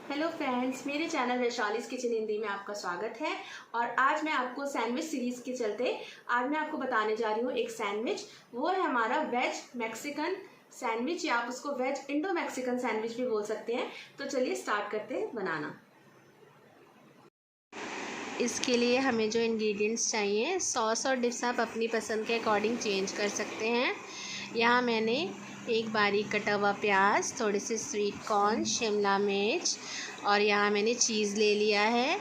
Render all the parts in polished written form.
Hello friends, मेरे channel Vaishali's kitchen Hindi में आपका स्वागत है। और आज मैं आपको सैंडविच सीरीज़ के चलते आज मैं आपको बताने जा रही हूँ एक सैंडविच। वो है हमारा वेज मैक्सिकन सैंडविच, या आप उसको वेज इंडो मैक्सिकन सैंडविच भी बोल सकते हैं। तो चलिए स्टार्ट करते हैं बनाना। इसके लिए हमें जो इंग्रेडिएंट्स चाहिए, सॉस और डिप्स आप अपनी पसंद के अकॉर्डिंग चेंज कर सकते हैं। यहाँ मैंने एक बारीक कटा हुआ प्याज, थोड़े से स्वीट कॉर्न, शिमला मिर्च, और यहाँ मैंने चीज़ ले लिया है,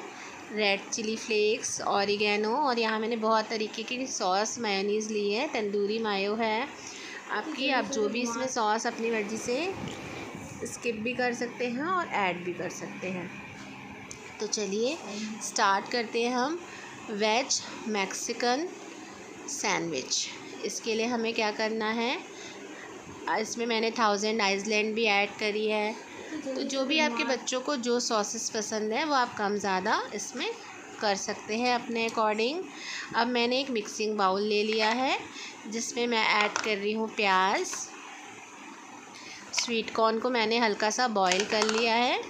रेड चिली फ्लेक्स, ऑरिगेनो, और यहाँ मैंने बहुत तरीके की सॉस मेयोनीज़ ली है, तंदूरी मायो है आपकी। आप जो भी इसमें सॉस अपनी मर्ज़ी से स्किप भी कर सकते हैं और ऐड भी कर सकते हैं। तो चलिए स्टार्ट करते हैं हम वेज मैक्सिकन सैंडविच। इसके लिए हमें क्या करना है, इसमें मैंने 1000 आइसलैंड भी ऐड करी है। तो जो भी आपके बच्चों को जो सॉसेस पसंद है वो आप कम ज़्यादा इसमें कर सकते हैं अपने अकॉर्डिंग। अब मैंने एक मिक्सिंग बाउल ले लिया है जिसमें मैं ऐड कर रही हूँ प्याज। स्वीट कॉर्न को मैंने हल्का सा बॉईल कर लिया है,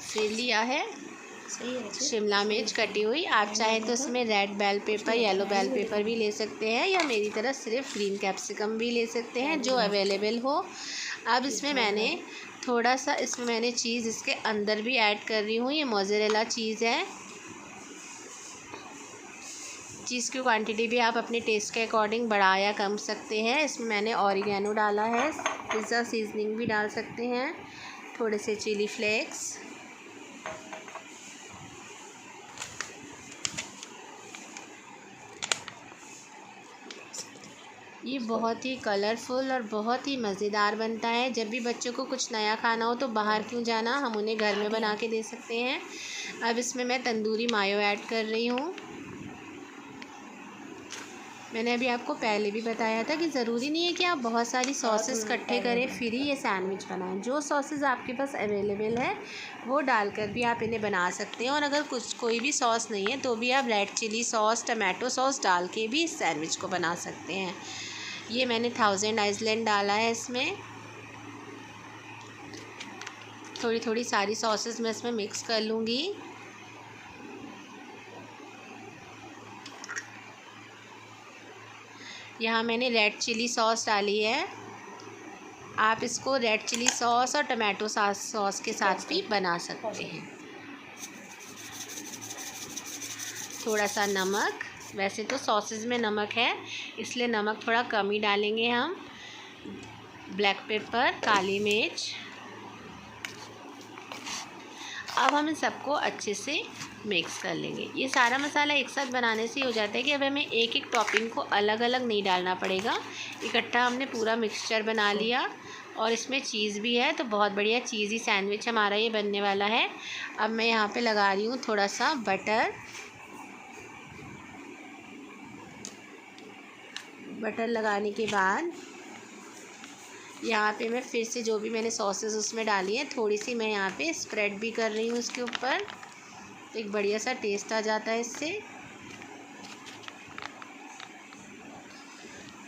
फिर लिया है शिमला मिर्च कटी हुई। आप चाहें तो इसमें red bell pepper, yellow bell pepper भी ले सकते हैं, या मेरी तरह सिर्फ ग्रीन कैप्सिकम भी ले सकते हैं, जो अवेलेबल हो। अब इसमें मैंने थोड़ा सा चीज़ इसके अंदर भी ऐड कर रही हूँ। ये मोज़रेला चीज़ है। चीज़ की क्वांटिटी भी आप अपने टेस्ट के अकॉर्डिंग बढ़ा या कम सकते हैं। इसमें मैंने ऑरिगेनो डाला है, पिज़्ज़ा सीजनिंग भी डाल सकते हैं, थोड़े से चिली फ्लेक्स। ये बहुत ही कलरफुल और बहुत ही मज़ेदार बनता है। जब भी बच्चों को कुछ नया खाना हो तो बाहर क्यों जाना, हम उन्हें घर में बना के दे सकते हैं। अब इसमें मैं तंदूरी मायो ऐड कर रही हूँ। मैंने अभी आपको पहले भी बताया था कि ज़रूरी नहीं है कि आप बहुत सारी सॉसेस इकट्ठे करें फिर ही ये सैंडविच बनाएं। जो सॉसेस आपके पास अवेलेबल है वो डालकर भी आप इन्हें बना सकते हैं। और अगर कोई भी सॉस नहीं है तो भी आप red chilli sauce, tomato sauce डाल के भी इस सैंडविच को बना सकते हैं। ये मैंने 1000 आइसलैंड डाला है इसमें। थोड़ी थोड़ी सारी सॉसेस मैं इसमें मिक्स कर लूँगी। यहाँ मैंने रेड चिली सॉस डाली है। आप इसको रेड चिली सॉस और टमाटो सॉस के साथ भी बना सकते हैं। थोड़ा सा नमक, वैसे तो सॉसेस में नमक है इसलिए नमक थोड़ा कम ही डालेंगे हम। ब्लैक पेपर, काली मिर्च। अब हम इन सबको अच्छे से मिक्स कर लेंगे। ये सारा मसाला एक साथ बनाने से हो जाता है कि अब हमें एक एक टॉपिंग को अलग अलग नहीं डालना पड़ेगा। इकट्ठा हमने पूरा मिक्सचर बना लिया। और इसमें चीज़ भी है तो बहुत बढ़िया चीज़ी सैंडविच हमारा ये बनने वाला है। अब मैं यहाँ पे लगा रही हूँ थोड़ा सा बटर लगाने के बाद यहाँ पे मैं फिर से जो भी मैंने सॉसेस उसमें डाली है थोड़ी सी मैं यहाँ पे स्प्रेड भी कर रही हूँ उसके ऊपर। तो एक बढ़िया सा टेस्ट आ जाता है इससे।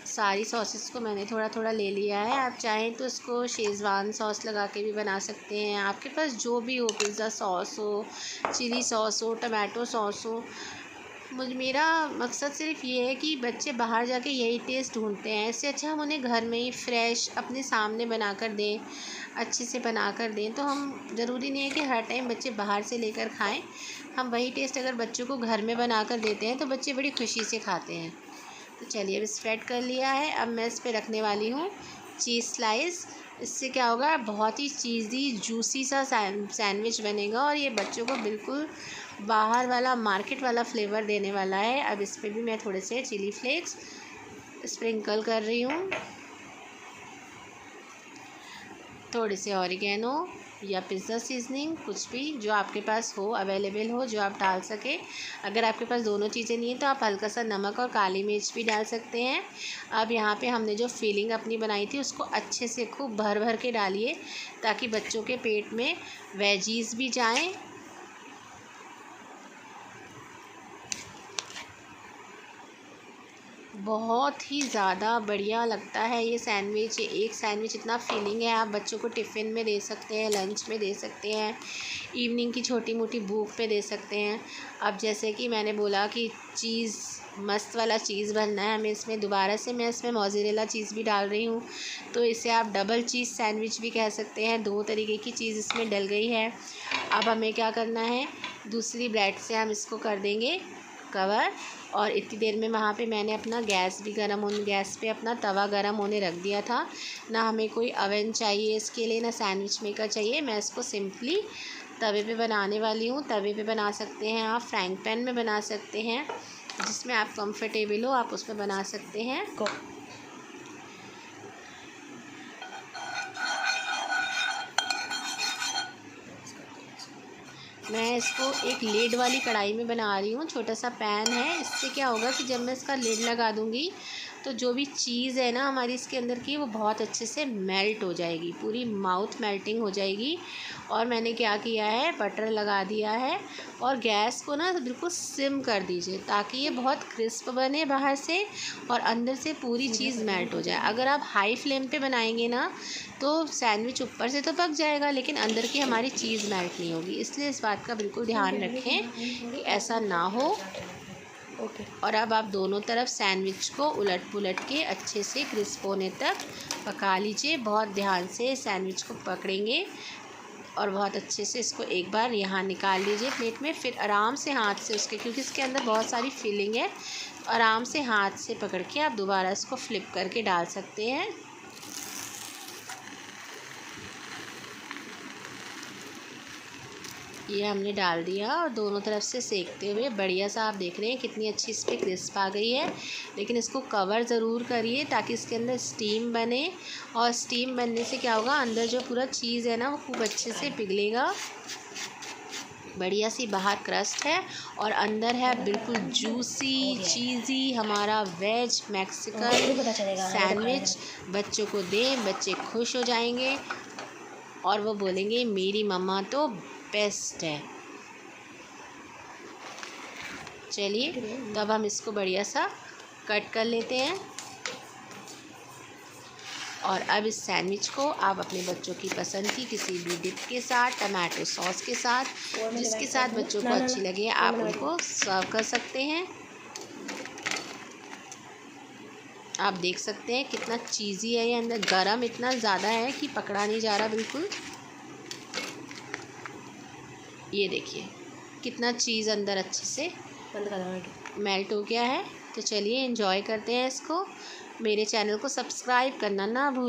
सारी सॉसेस को मैंने थोड़ा थोड़ा ले लिया है। आप चाहें तो इसको शेज़वान सॉस लगा के भी बना सकते हैं। आपके पास जो भी हो, पिज़्ज़ा सॉस हो, चिली सॉस हो, टमाटो सॉस हो। मेरा मकसद सिर्फ ये है कि बच्चे बाहर जाके यही टेस्ट ढूंढते हैं। इससे अच्छा हम उन्हें घर में ही फ्रेश अपने सामने बना कर दें, अच्छे से बना कर दें। तो हम ज़रूरी नहीं है कि हर टाइम बच्चे बाहर से लेकर खाएं। हम वही टेस्ट अगर बच्चों को घर में बना कर देते हैं तो बच्चे बड़ी खुशी से खाते हैं। तो चलिए अब स्प्रेड कर लिया है। अब मैं इस पर रखने वाली हूँ चीज़ स्लाइस। इससे क्या होगा, बहुत ही चीज़ी जूसी सा सैंडविच बनेगा और ये बच्चों को बिल्कुल बाहर वाला मार्केट वाला फ्लेवर देने वाला है। अब इस पर भी मैं थोड़े से चिली फ्लेक्स स्प्रिंकल कर रही हूँ, थोड़े से ऑरिगेनो या पिज़्ज़ा सीजनिंग, कुछ भी जो आपके पास हो, अवेलेबल हो, जो आप डाल सके। अगर आपके पास दोनों चीज़ें नहीं है तो आप हल्का सा नमक और काली मिर्च भी डाल सकते हैं। अब यहाँ पे हमने जो फीलिंग अपनी बनाई थी उसको अच्छे से खूब भर भर के डालिए ताकि बच्चों के पेट में वेजीज़ भी जाएं। बहुत ही ज़्यादा बढ़िया लगता है ये सैंडविच। एक सैंडविच इतना फीलिंग है, आप बच्चों को टिफ़िन में दे सकते हैं, लंच में दे सकते हैं, इवनिंग की छोटी मोटी भूख पे दे सकते हैं। अब जैसे कि मैंने बोला कि चीज़ मस्त वाला चीज़ बनना है हमें इसमें, दोबारा से मैं इसमें मोज़रेला चीज़ भी डाल रही हूँ, तो इसे आप डबल चीज़ सैंडविच भी कह सकते हैं। 2 तरीके की चीज़ इसमें डल गई है। अब हमें क्या करना है, दूसरी ब्रेड से हम इसको कर देंगे कवर, और इतनी देर में वहाँ पे मैंने अपना गैस पे अपना तवा गरम होने रख दिया था। ना हमें कोई अवन चाहिए इसके लिए, ना सैंडविच मेकर चाहिए। मैं इसको सिंपली तवे पे बनाने वाली हूँ। तवे पे बना सकते हैं आप, फ्राइंग पैन में बना सकते हैं, जिसमें आप कंफर्टेबल हो आप उसमें बना सकते हैं। मैं इसको एक लिड वाली कढ़ाई में बना रही हूँ, छोटा सा पैन है। इससे क्या होगा कि जब मैं इसका लिड लगा दूँगी तो जो भी चीज़ है ना हमारी इसके अंदर की, वो बहुत अच्छे से मेल्ट हो जाएगी, पूरी माउथ मेल्टिंग हो जाएगी। और मैंने क्या किया है, बटर लगा दिया है, और गैस को ना बिल्कुल सिम कर दीजिए ताकि ये बहुत क्रिस्प बने बाहर से और अंदर से पूरी चीज़ मेल्ट हो जाए। अगर आप हाई फ्लेम पे बनाएंगे ना तो सैंडविच ऊपर से तो पक जाएगा लेकिन अंदर की हमारी चीज़ मेल्ट नहीं होगी, इसलिए इस बात का बिल्कुल ध्यान रखें कि ऐसा ना हो। और अब आप दोनों तरफ सैंडविच को उलट पुलट के अच्छे से क्रिस्प होने तक पका लीजिए। बहुत ध्यान से सैंडविच को पकड़ेंगे और बहुत अच्छे से इसको एक बार यहाँ निकाल लीजिए प्लेट में। फिर आराम से हाथ से उसके, क्योंकि इसके अंदर बहुत सारी फिलिंग है, आराम से हाथ से पकड़ के आप दोबारा इसको फ्लिप करके डाल सकते हैं। ये हमने डाल दिया और दोनों तरफ से सेकते हुए बढ़िया सा, आप देख रहे हैं कितनी अच्छी इस पर क्रिस्प आ गई है। लेकिन इसको कवर ज़रूर करिए ताकि इसके अंदर स्टीम बने, और स्टीम बनने से क्या होगा, अंदर जो पूरा चीज़ है ना वो खूब अच्छे से पिघलेगा। बढ़िया सी बाहर क्रस्ट है और अंदर है बिल्कुल जूसी चीज़ी हमारा वेज मैक्सिकन सैंडविच। बच्चों को दें, बच्चे खुश हो जाएंगे और वो बोलेंगे मेरी मम्मा तो बेस्ट है। चलिए तो अब हम इसको बढ़िया सा कट कर लेते हैं, और अब इस सैंडविच को आप अपने बच्चों की पसंद की किसी भी डिप के साथ, टमाटो सॉस के साथ, जिसके साथ बच्चों को अच्छी लगे आप उनको सर्व कर सकते हैं। आप देख सकते हैं कितना चीज़ी है ये, अंदर गरम इतना ज़्यादा है कि पकड़ा नहीं जा रहा बिल्कुल। ये देखिए कितना चीज़ अंदर अच्छे से मेल्ट हो गया है। तो चलिए एंजॉय करते हैं इसको। मेरे चैनल को सब्सक्राइब करना ना भूलिए।